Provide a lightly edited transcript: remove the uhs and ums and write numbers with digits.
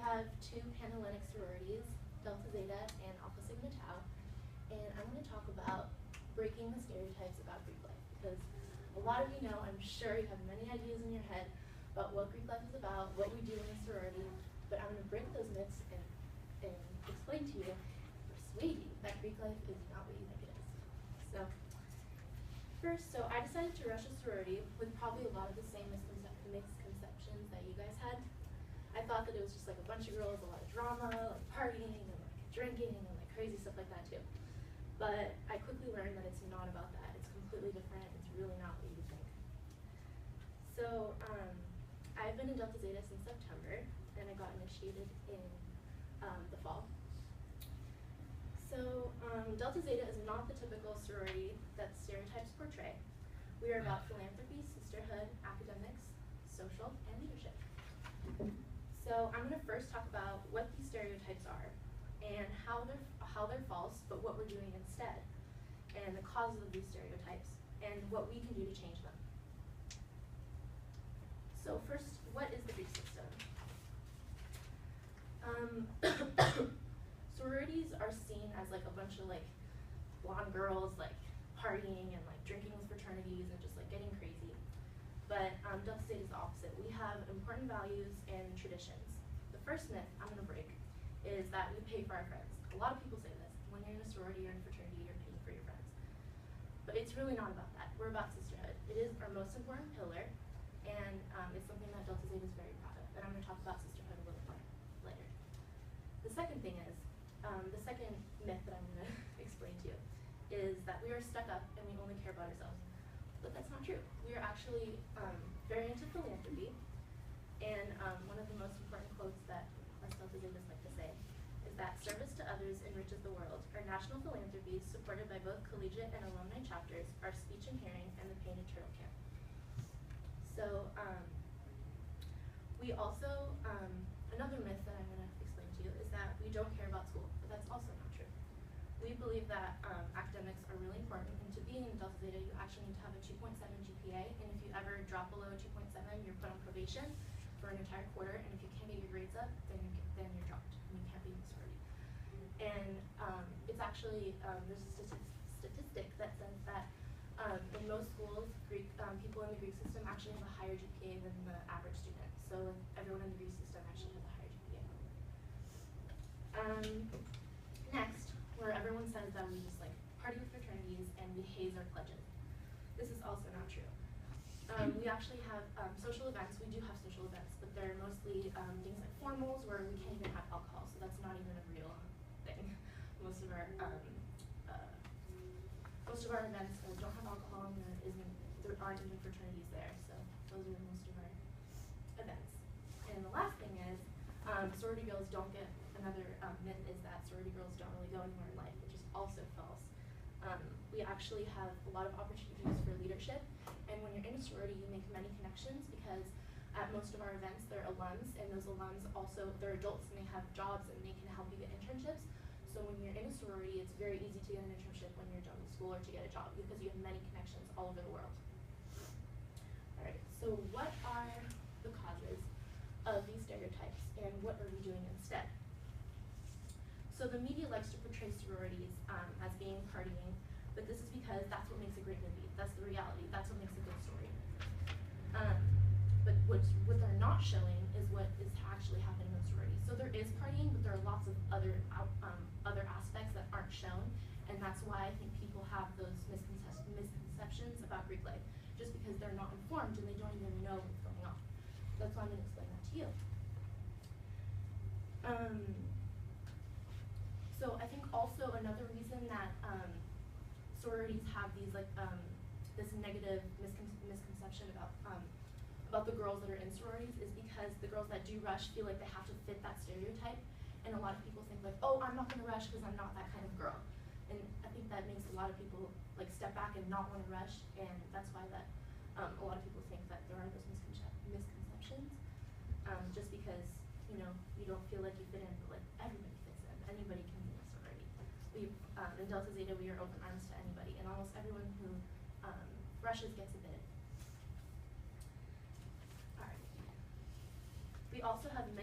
have two Panhellenic sororities, Delta Zeta and Alpha Sigma Tau, and I'm going to talk about breaking the stereotypes about Greek life, because a lot of you know, I'm sure you have many ideas in your head about what Greek life is about, what we do in a sorority, but I'm going to break those myths and explain to you, persuade you, that Greek life is not what you think it is. So I decided to rush a sorority with probably a lot of the same misconceptions that you guys had. I thought that it was just like a bunch of girls, a lot of drama, like partying and like drinking and like crazy stuff like that too. But I quickly learned that it's not about that. It's completely different. It's really not what you think. So I've been in Delta Zeta since September, and I got initiated in the fall. So Delta Zeta is not the typical sorority that stereotypes portray. We are about philanthropy, sisterhood, academics, social, and leadership. So I'm going to first talk about what these stereotypes are and how they're false, but what we're doing instead, and the causes of these stereotypes, and what we can do to change them. So first, what is the Greek system? Sororities are seen as like a bunch of like blonde girls like partying and like drinking with fraternities and just like getting crazy. But Delta Zeta is the opposite. We have important values and traditions. The first myth I'm going to break is that we pay for our friends. A lot of people say this. When you're in a sorority or in a fraternity, you're paying for your friends. But it's really not about that. We're about sisterhood. It is our most important pillar, and it's something that Delta Zeta is very proud of. And I'm going to talk about sisterhood a little more later. The second thing is, the second myth that I'm going to explain to you is that we are stuck up and we only care about ourselves. But that's not true. We are actually very into philanthropy, and one of the most important quotes that us Delta Zetas like to say is that service to others enriches the world. Our national philanthropies, supported by both collegiate and alumni chapters, are speech and hearing and the painted turtle camp. So we also, another myth that I'm going to explain to you is that we don't care about school, but that's also not true. We believe that academics are really important, and to be in Delta Zeta, you actually need to have a 2.7 GPA, and if you ever drop below 2.7, you're put on probation for an entire quarter, and if you can't get your grades up, then you're dropped, and you can't be in the sorority. And it's actually, there's a statistic that says that in most schools, people in the Greek system actually have a higher GPA than the average student. So everyone in the Greek system actually has a higher GPA. Next, where everyone says that we just like party with fraternities and we haze our pledges. This is also not true. We actually have social events. We do have social events, but they're mostly things like formals where we can't even have alcohol, so that's not even a real thing. Most of our events don't have alcohol, and there aren't even fraternities there, so those are most of our events. And the last thing is, sorority girls don't get, another myth is that sorority girls don't really go anywhere in life, which is also false. We actually have a lot of opportunities for leadership, and when you're in a sorority, you make many connections because at most of our events, they're alums, and those alums also, they're adults and they have jobs and they can help you get internships. So when you're in a sorority, it's very easy to get an internship when you're done with school or to get a job because you have many connections all over the world. All right, so what are the causes of these stereotypes and what are we doing instead? So the media likes to portray sororities as being partying, but this is because that's what makes a great movie. That's the reality. That's what makes a good story. But what they're not showing is what is actually happening in sororities. So there is partying, but there are lots of other aspects that aren't shown, and that's why I think people have those misconceptions about Greek life, just because they're not informed and they don't even know what's going on. That's why I'm going to explain that to you. So I think also another reason that sororities have these like this negative misconception about the girls that are in sororities is because the girls that do rush feel like they have to fit that stereotype, and a lot of people think like, oh, I'm not going to rush because I'm not that kind of girl. And I think that makes a lot of people like step back and not want to rush, and that's why that a lot of people think that there are those misconceptions, just because you don't feel like you fit in, but like everybody fits in. Anybody can be in a sorority. In Delta Zeta, we are open arms to anybody, and almost everyone who rushes gets a bid. All right. We also have many